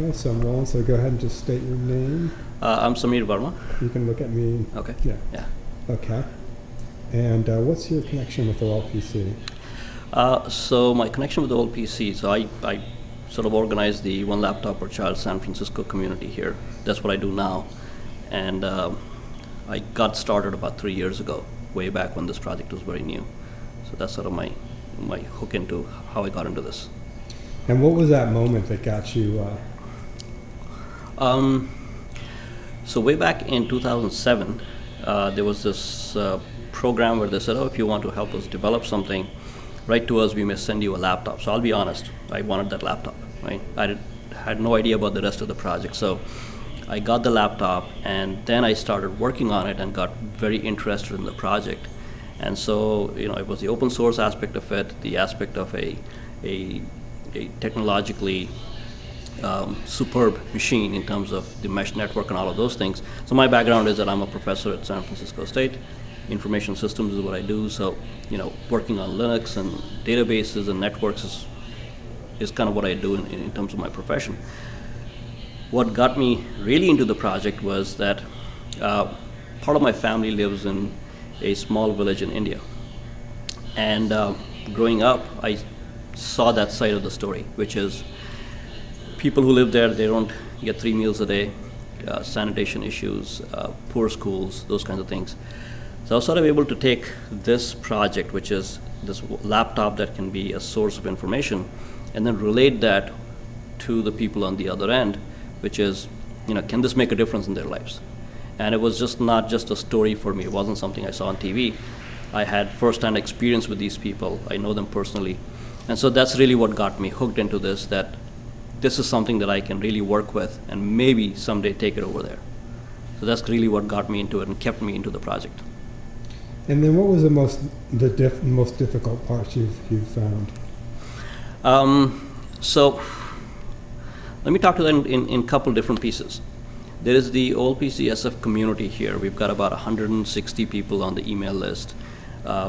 Okay, so I'm rolling, so go ahead and just state your name. I'm Samir Verma. You can look at me. Okay. Yeah. Okay. And what's your connection with OLPC? So my connection with the OLPC, so I sort of organize the One Laptop Per Child San Francisco community here. That's what I do now. And I got started about 3 years ago, way back when this project was very new. So that's sort of my hook into how I got into this. And what was that moment that got you? So way back in 2007, there was this program where they said, oh, if you want to help us develop something, write to us, we may send you a laptop. So I'll be honest, I wanted that laptop, right? I had no idea about the rest of the project. So I got the laptop, and then I started working on it and got very interested in the project. And so, it was the open source aspect of it, the aspect of a technologically superb machine in terms of the mesh network and all of those things. So my background is that I'm a professor at San Francisco State. Information systems is what I do. So, working on Linux and databases and networks is kind of what I do in terms of my profession. What got me really into the project was that part of my family lives in a small village in India. And growing up, I saw that side of the story, which is people who live there, they don't get 3 meals a day, sanitation issues, poor schools, those kinds of things. So I was sort of able to take this project, which is this laptop that can be a source of information, and then relate that to the people on the other end, which is, can this make a difference in their lives? And it was just not just a story for me. It wasn't something I saw on TV. I had firsthand experience with these people. I know them personally. And so that's really what got me hooked into this, that this is something that I can really work with and maybe someday take it over there. So that's really what got me into it and kept me into the project. And then what was the most difficult parts you've found? So let me talk to them in a couple different pieces. There is the OLPC SF community here. We've got about 160 people on the email list.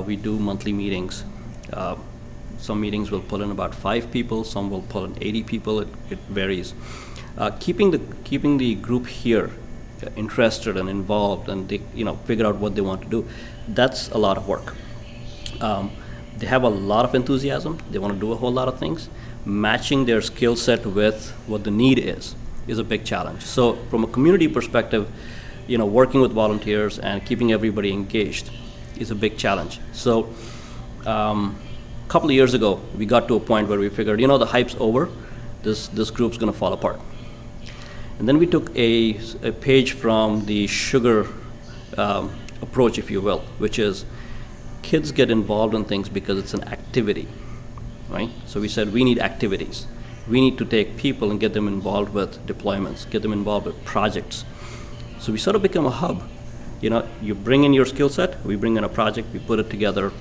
We do monthly meetings. Some meetings will pull in about 5 people, some will pull in 80 people, it varies. Keeping the group here interested and involved, and they figure out what they want to do, that's a lot of work. They have a lot of enthusiasm, they want to do a whole lot of things. Matching their skill set with what the need is a big challenge. So from a community perspective, working with volunteers and keeping everybody engaged is a big challenge. So a couple of years ago, we got to a point where we figured, the hype's over, this group's gonna fall apart. And then we took a page from the sugar approach, if you will, which is kids get involved in things because it's an activity, right? So we said we need activities. We need to take people and get them involved with deployments, get them involved with projects. So we sort of become a hub. You bring in your skill set, we bring in a project, we put it together,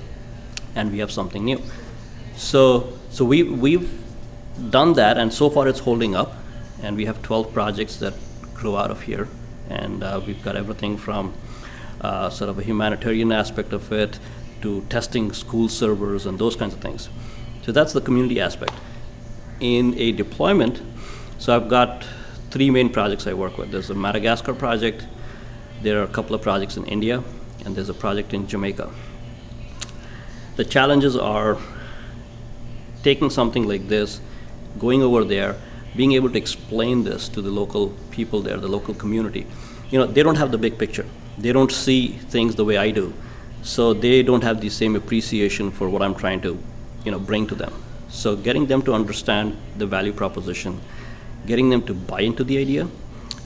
and we have something new. So we've done that, and so far it's holding up, and we have 12 projects that grow out of here, and we've got everything from sort of a humanitarian aspect of it to testing school servers and those kinds of things. So that's the community aspect. In a deployment, so I've got 3 main projects I work with. There's a Madagascar project, there are a couple of projects in India, and there's a project in Jamaica. The challenges are taking something like this, going over there, being able to explain this to the local people there, the local community. They don't have the big picture. They don't see things the way I do. So they don't have the same appreciation for what I'm trying to, bring to them. So getting them to understand the value proposition, getting them to buy into the idea,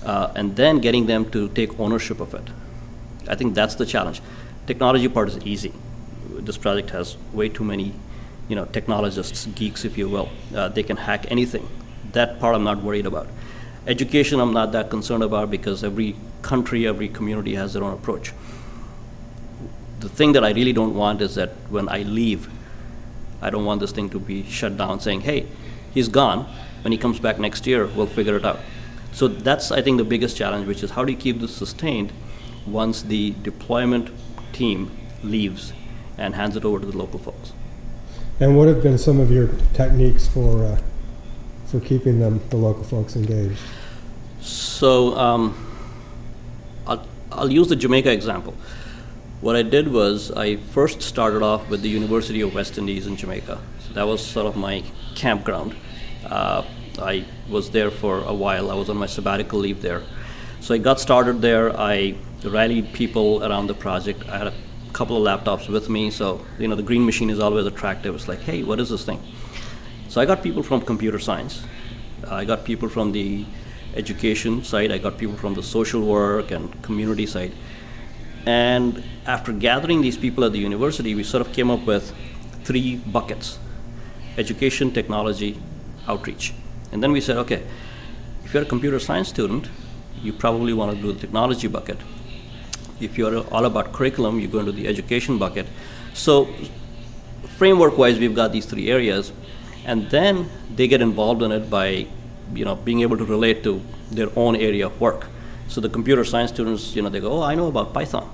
and then getting them to take ownership of it. I think that's the challenge. Technology part is easy. This project has way too many, technologists, geeks, if you will. They can hack anything. That part I'm not worried about. Education I'm not that concerned about because every country, every community has their own approach. The thing that I really don't want is that when I leave, I don't want this thing to be shut down saying, hey, he's gone. When he comes back next year, we'll figure it out. So that's, I think, the biggest challenge, which is how do you keep this sustained once the deployment team leaves and hands it over to the local folks. And what have been some of your techniques for for keeping the local folks engaged? So I'll use the Jamaica example. What I did was I first started off with the University of West Indies in Jamaica. So that was sort of my campground. I was there for a while. I was on my sabbatical leave there. So I got started there. I rallied people around the project. I had a couple of laptops with me, so the green machine is always attractive. It's like, hey, what is this thing? So I got people from computer science. I got people from the education side. I got people from the social work and community side. And after gathering these people at the university, we sort of came up with 3 buckets: education, technology, outreach. And then we said, okay, if you're a computer science student, you probably want to do the technology bucket. If you're all about curriculum, you go into the education bucket. So framework-wise, we've got these 3 areas, and then they get involved in it by being able to relate to their own area of work. So the computer science students, they go, oh, I know about Python.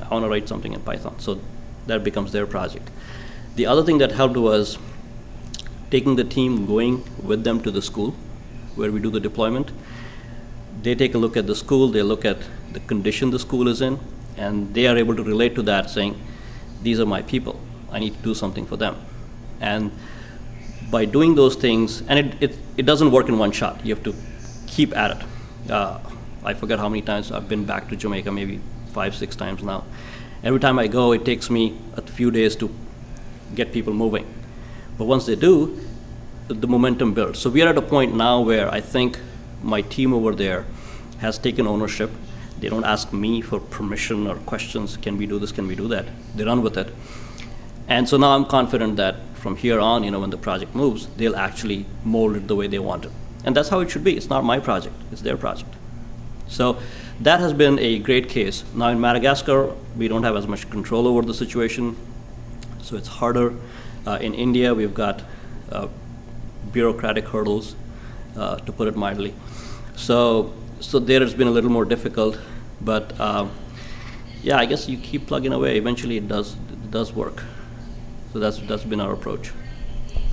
I want to write something in Python. So that becomes their project. The other thing that helped was taking the team, going with them to the school where we do the deployment. They take a look at the school, they look at the condition the school is in, and they are able to relate to that, saying, these are my people. I need to do something for them. And by doing those things, and it doesn't work in one shot. You have to keep at it. I forget how many times I've been back to Jamaica, maybe 5-6 times now. Every time I go, it takes me a few days to get people moving. But once they do, the momentum builds. So we are at a point now where I think my team over there has taken ownership. They don't ask me for permission or questions, can we do this, can we do that? They run with it. And so now I'm confident that from here on, when the project moves, they'll actually mold it the way they want it. And that's how it should be. It's not my project, it's their project. So that has been a great case. Now in Madagascar, we don't have as much control over the situation, so it's harder. In India, we've got bureaucratic hurdles, to put it mildly. So there has been a little more difficult, but yeah, I guess you keep plugging away. Eventually, it does work. So that's been our approach.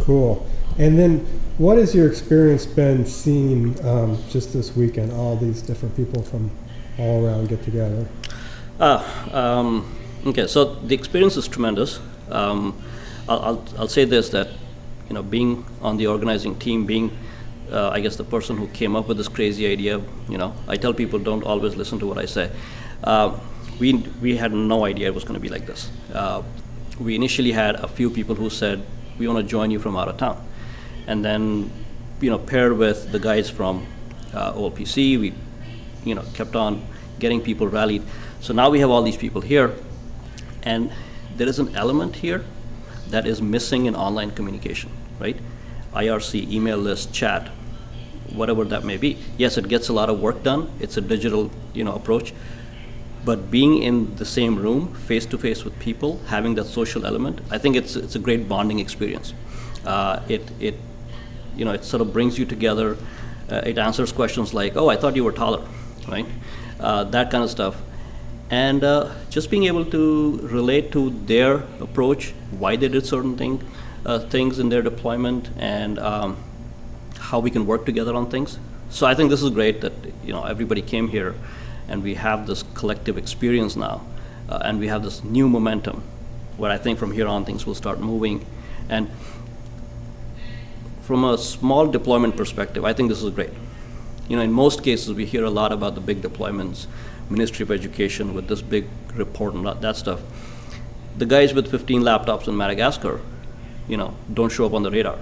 Cool. And then, what has your experience been seeing just this weekend? All these different people from all around get together. Okay. So the experience is tremendous. I'll say this, that being on the organizing team, being I guess the person who came up with this crazy idea, I tell people don't always listen to what I say. We had no idea it was going to be like this. We initially had a few people who said, we want to join you from out of town. And then, paired with the guys from OLPC, we, kept on getting people rallied. So now we have all these people here, and there is an element here that is missing in online communication, right? IRC, email list, chat, whatever that may be. Yes, it gets a lot of work done. It's a digital, approach. But being in the same room, face to face with people, having that social element, I think it's a great bonding experience. It sort of brings you together. It answers questions like, "Oh, I thought you were taller," right? That kind of stuff. And just being able to relate to their approach, why they did certain things in their deployment, and how we can work together on things. So I think this is great that everybody came here, and we have this collective experience now, and we have this new momentum, where I think from here on things will start moving. And from a small deployment perspective, I think this is great. In most cases, we hear a lot about the big deployments, Ministry of Education with this big report and that stuff. The guys with 15 laptops in Madagascar, don't show up on the radar.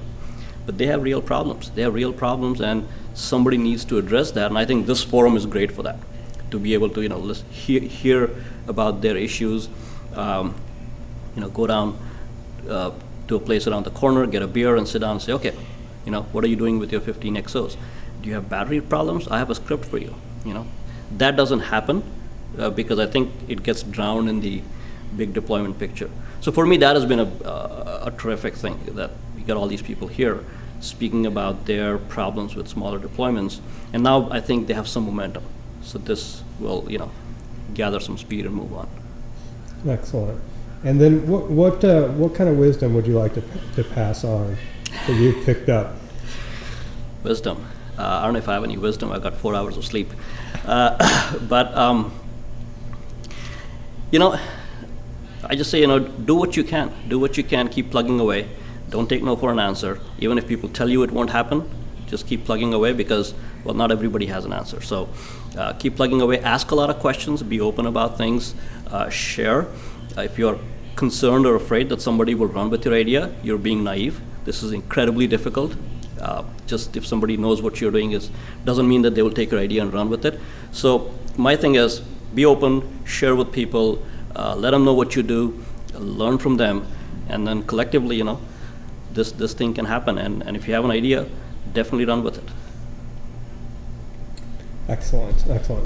But they have real problems. And somebody needs to address that. And I think this forum is great for that, to be able to, hear about their issues, go down to a place around the corner, get a beer, and sit down and say, okay, what are you doing with your 15 XOs? Do you have battery problems? I have a script for you. That doesn't happen because I think it gets drowned in the big deployment picture. So for me, that has been a terrific thing, that we got all these people here speaking about their problems with smaller deployments, and now I think they have some momentum. So this will, gather some speed and move on. Excellent. And then what kind of wisdom would you like to pass on that you've picked up? wisdom. I don't know if I have any wisdom. I've got 4 hours of sleep. But, I just say, do what you can. Do what you can. Keep plugging away. Don't take no for an answer. Even if people tell you it won't happen, just keep plugging away because, well, not everybody has an answer. So keep plugging away. Ask a lot of questions. Be open about things. Share. If you're concerned or afraid that somebody will run with your idea, you're being naive. This is incredibly difficult. Just if somebody knows what you're doing doesn't mean that they will take your idea and run with it. So my thing is, be open, share with people, let them know what you do, learn from them, and then collectively, this thing can happen. And if you have an idea, definitely run with it. Excellent, excellent.